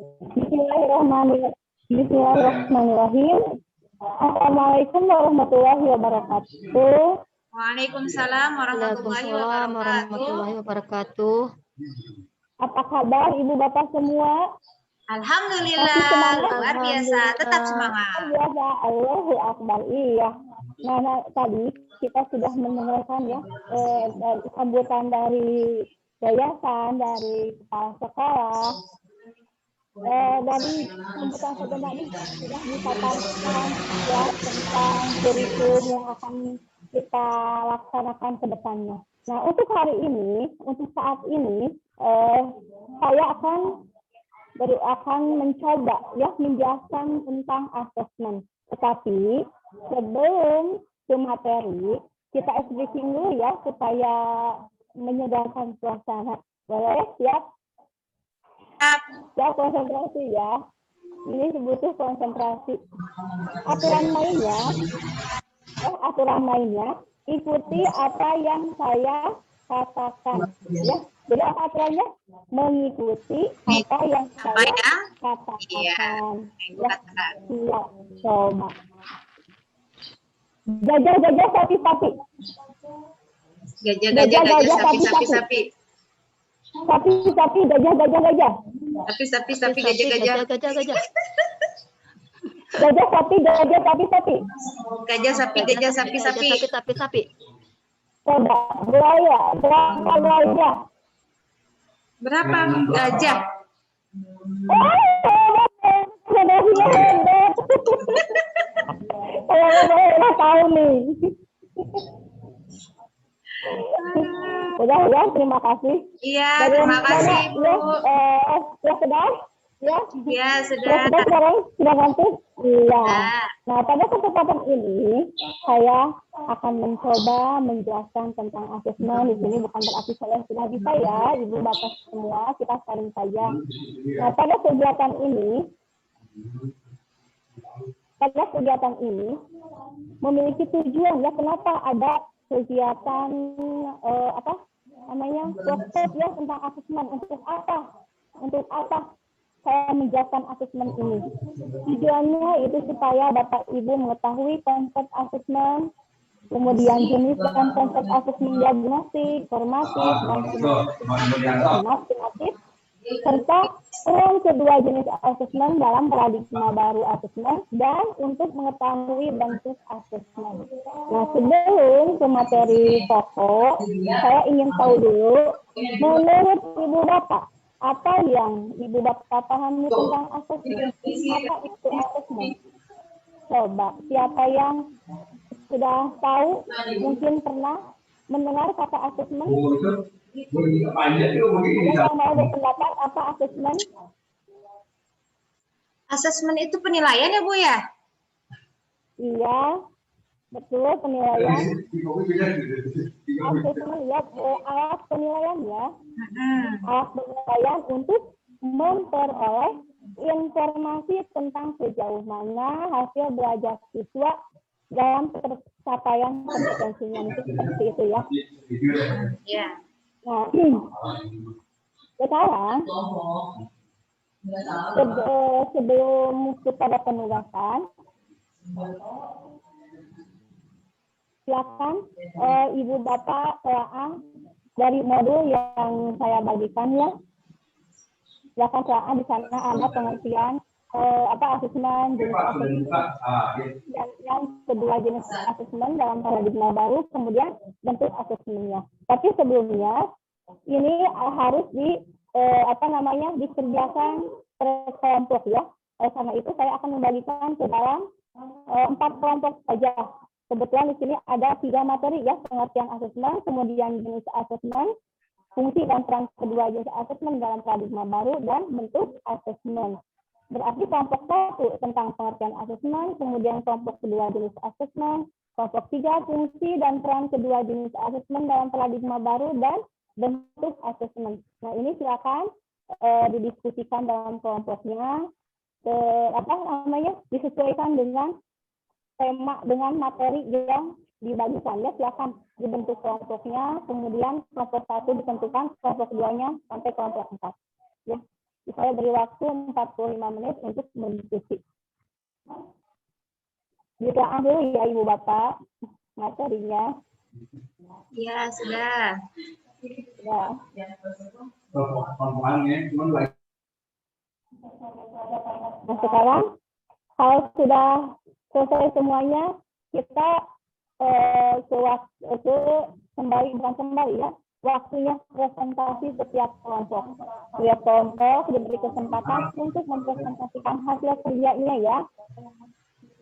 Bismillahirrahmanirrahim. Assalamualaikum warahmatullahi wabarakatuh. Waalaikumsalam warahmatullahi wabarakatuh. Apa kabar Ibu Bapak semua? Alhamdulillah, luar biasa, tetap semangat. Biasa, Allahu Akbar. Iya. Nah, tadi kita sudah mendengarkan ya sambutan dari yayasan, dari kepala sekolah, dari sambutan tadi sudah dipaparkan ya tentang kurikulum yang akan kita laksanakan ke depannya. Nah, untuk hari ini, untuk saat ini, saya akan mencoba ya menjelaskan tentang asesmen. Tetapi sebelum ke materi, kita briefing dulu ya supaya menyedarkan suasana. Boleh? Siap? Siap konsentrasi ya. Ini butuh konsentrasi. Aturan mainnya ikuti apa yang saya katakan ya. Jadi apa aturannya? Mengikuti apa yang saya katakan. Ya, siap. Coba. Gajah sapi. Gajah sapi. Sapi gajah. Sapi gajah. Gajah sapi. Gajah sapi. Coba buaya. Berapa gajah? Saya tahu nih. Udah ya, terima kasih. Iya, terima kasih Bu. Ya sudah. Ya sudah. Sudah ganti. Iya. Nah, pada kesempatan ini saya akan mencoba menjelaskan tentang asesmen. Di sini bukan berarti saya sudah bisa ya, Ibu Bapak semua, kita sharing saja. Nah, pada kegiatan ini memiliki tujuan ya, kenapa ada kegiatan workshop ya tentang asesmen. Untuk apa saya menjelaskan asesmen ini? Tujuannya itu supaya Bapak Ibu mengetahui konsep asesmen, kemudian jenis dan konsep asesmen diagnostik, formatif, transformatif, serta peran kedua jenis asesmen dalam paradigma baru asesmen, dan untuk mengetahui bentuk asesmen. Nah, sebelum ke materi pokok, saya ingin tahu dulu, menurut Ibu Bapak, apa yang Ibu Bapak pahami tentang asesmen? Apa itu asesmen? Coba, siapa yang sudah tahu, mungkin pernah mendengar kata asesmen? Yang mau berpendapat apa asesmen? Asesmen itu penilaian ya Bu ya? Iya, betul, penilaian. Asesmen ya, alat penilaian ya. Alat penilaian untuk memperoleh informasi tentang sejauh mana hasil belajar siswa dalam pencapaian kompetensinya, itu seperti itu ya. Iya. Nah, sekarang sebelum kepada penugasan, silakan Ibu Bapak telaah dari modul yang saya bagikan ya. Silakan telaah, di sana ada pengertian asesmen, jenis asesmen, dan yang kedua jenis asesmen dalam paradigma baru, kemudian bentuk asesmennya. Tapi sebelumnya ini harus dikerjakan per kelompok ya. Karena itu saya akan membagikan ke dalam 4 kelompok saja. Kebetulan di sini ada 3 materi ya, pengertian asesmen, kemudian jenis asesmen, fungsi dan peran kedua jenis asesmen dalam paradigma baru, dan bentuk asesmen. Berarti kelompok 1 tentang pengertian asesmen, kemudian kelompok kedua jenis asesmen, kelompok 3 fungsi dan peran kedua jenis asesmen dalam paradigma baru, dan bentuk asesmen. Nah, ini silakan didiskusikan dalam kelompoknya, disesuaikan dengan tema, dengan materi yang dibagikan ya. Silakan dibentuk kelompoknya, kemudian kelompok 1 ditentukan, kelompok 2-nya sampai kelompok 4 ya. Saya beri waktu 45 menit untuk berdiskusi. Ditelah dulu ya Ibu Bapak materinya. Ya, sudah. Ya. Nah, sekarang kalau sudah selesai semuanya, kita bukan kembali ya, waktunya presentasi setiap kelompok. Setiap kelompok diberi kesempatan untuk mempresentasikan hasil kerjanya ya.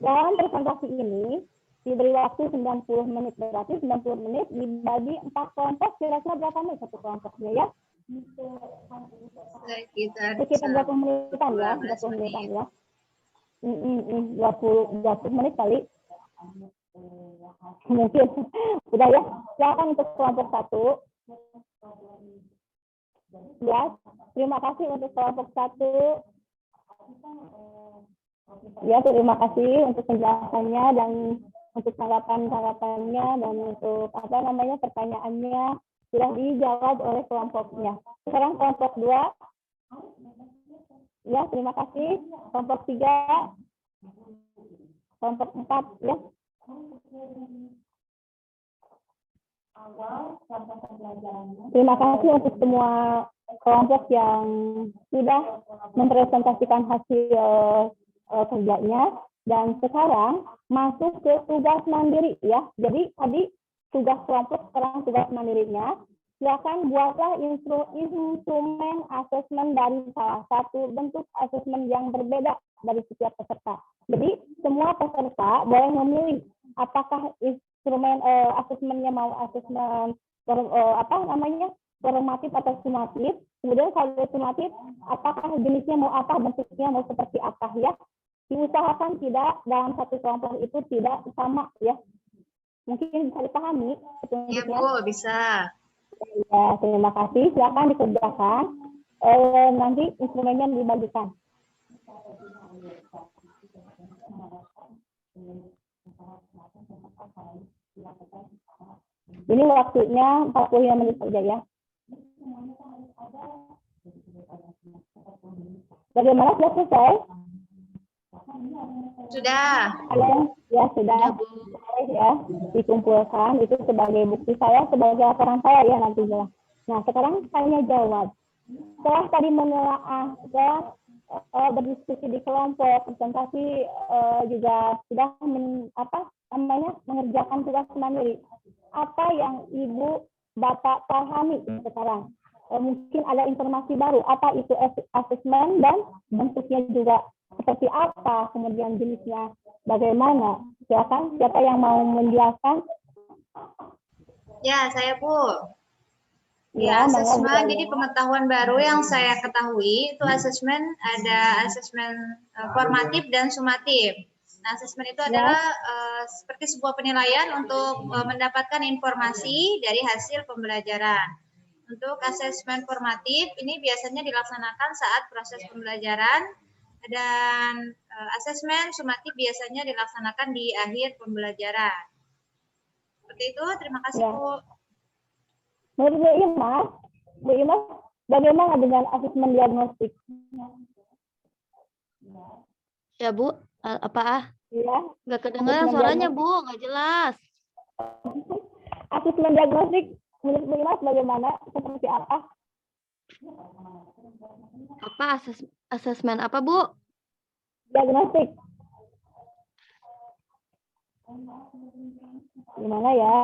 Dalam presentasi ini diberi waktu 90 menit, berarti 90 menit dibagi 4 kelompok, kira-kira berapa menit satu kelompoknya ya? Sekitar 20 menitan ya, 20 menitan ya. 20 menit kali. Mungkin udah ya. Silakan untuk kelompok 1. Ya, terima kasih untuk kelompok 1. Ya, terima kasih untuk penjelasannya dan untuk tanggapannya dan untuk pertanyaannya sudah dijawab oleh kelompoknya. Sekarang kelompok 2. Ya, terima kasih. Kelompok 3. Kelompok 4 ya. Terima kasih untuk semua kelompok yang sudah mempresentasikan hasil kerjanya. Dan sekarang masuk ke tugas mandiri ya. Jadi tadi tugas kelompok, sekarang tugas mandirinya. Silakan buatlah instrumen asesmen dari salah satu bentuk asesmen yang berbeda dari setiap peserta. Jadi semua peserta boleh memilih apakah instrumen asesmennya mau asesmen formatif atau sumatif. Kemudian kalau sumatif, apakah jenisnya mau apa, bentuknya mau seperti apa ya. Diusahakan tidak dalam satu kelompok itu tidak sama ya. Mungkin bisa dipahami. Ya Bu, bisa. Ya, terima kasih. Silakan dikerjakan. Nanti instrumennya dibagikan. Ini waktunya 45 menit saja ya. Bagaimana, sudah selesai? Sudah. Ya, sudah. Ya, dikumpulkan itu sebagai bukti saya, sebagai laporan saya ya nantinya. Nah, sekarang saya jawab. Setelah tadi menelaah, setelah berdiskusi di kelompok, presentasi juga sudah mengerjakan tugas mandiri. Apa yang Ibu Bapak pahami sekarang? Mungkin ada informasi baru, apa itu asesmen dan bentuknya juga seperti apa, kemudian jenisnya bagaimana. Silakan, siapa yang mau menjelaskan? Ya, saya Bu. Ya, asesmen. Jadi pengetahuan baru yang saya ketahui itu asesmen, ada asesmen formatif dan sumatif. Nah, asesmen itu adalah seperti sebuah penilaian untuk mendapatkan informasi dari hasil pembelajaran. Untuk asesmen formatif ini biasanya dilaksanakan saat proses pembelajaran, dan asesmen sumatif biasanya dilaksanakan di akhir pembelajaran. Seperti itu. Terima kasih ya. Bu. Menurut Bu Imas, bagaimana dengan asesmen diagnostik? Ya Bu, apa Ya. Nggak kedengaran suaranya Bu, nggak jelas. Asesmen diagnostik menurut Bu Imas bagaimana? Seperti apa? Apa asesmen apa Bu? Diagnostik. Gimana ya?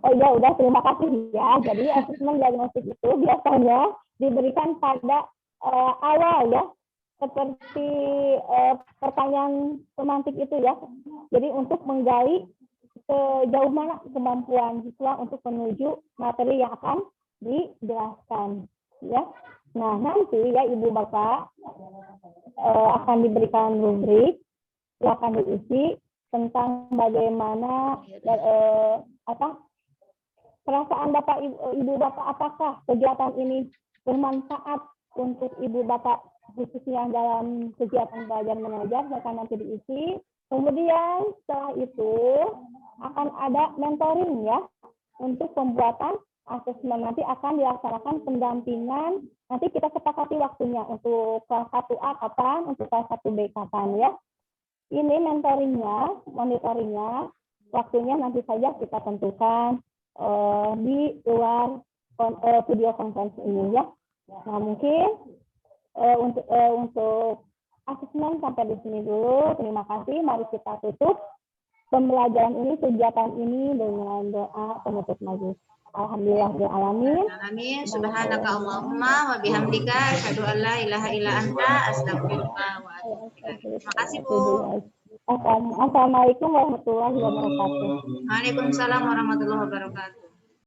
Oh iya, udah, terima kasih ya. Jadi asesmen diagnostik itu biasanya diberikan pada awal ya, seperti pertanyaan semantik itu ya. Jadi untuk menggali sejauh mana kemampuan siswa untuk menuju materi yang akan dijelaskan ya. Nah, nanti ya Ibu Bapak akan diberikan rubrik yang akan diisi tentang bagaimana perasaan Bapak Ibu Bapak, apakah kegiatan ini bermanfaat untuk Ibu Bapak khususnya dalam kegiatan belajar mengajar, akan nanti diisi. Kemudian setelah itu akan ada mentoring ya untuk pembuatan asesmen nanti akan dilaksanakan pendampingan. Nanti kita sepakati waktunya untuk kelas 1A kapan, untuk kelas 1B kapan ya. Ini mentoringnya, monitoringnya, waktunya nanti saja kita tentukan di luar video conference ini ya. Nah mungkin untuk asesmen sampai di sini dulu. Terima kasih. Mari kita tutup pembelajaran ini, kegiatan ini dengan doa penutup majelis. Alhamdulillahirrahmanirrahim. Amin. Subhanaka Allahumma wa bihamdika asyhadu an la ilaha illa anta astaghfiruka wa atubu ilaik. Terima kasih, Bu. Assalamualaikum warahmatullahi wabarakatuh. Waalaikumsalam warahmatullahi wabarakatuh.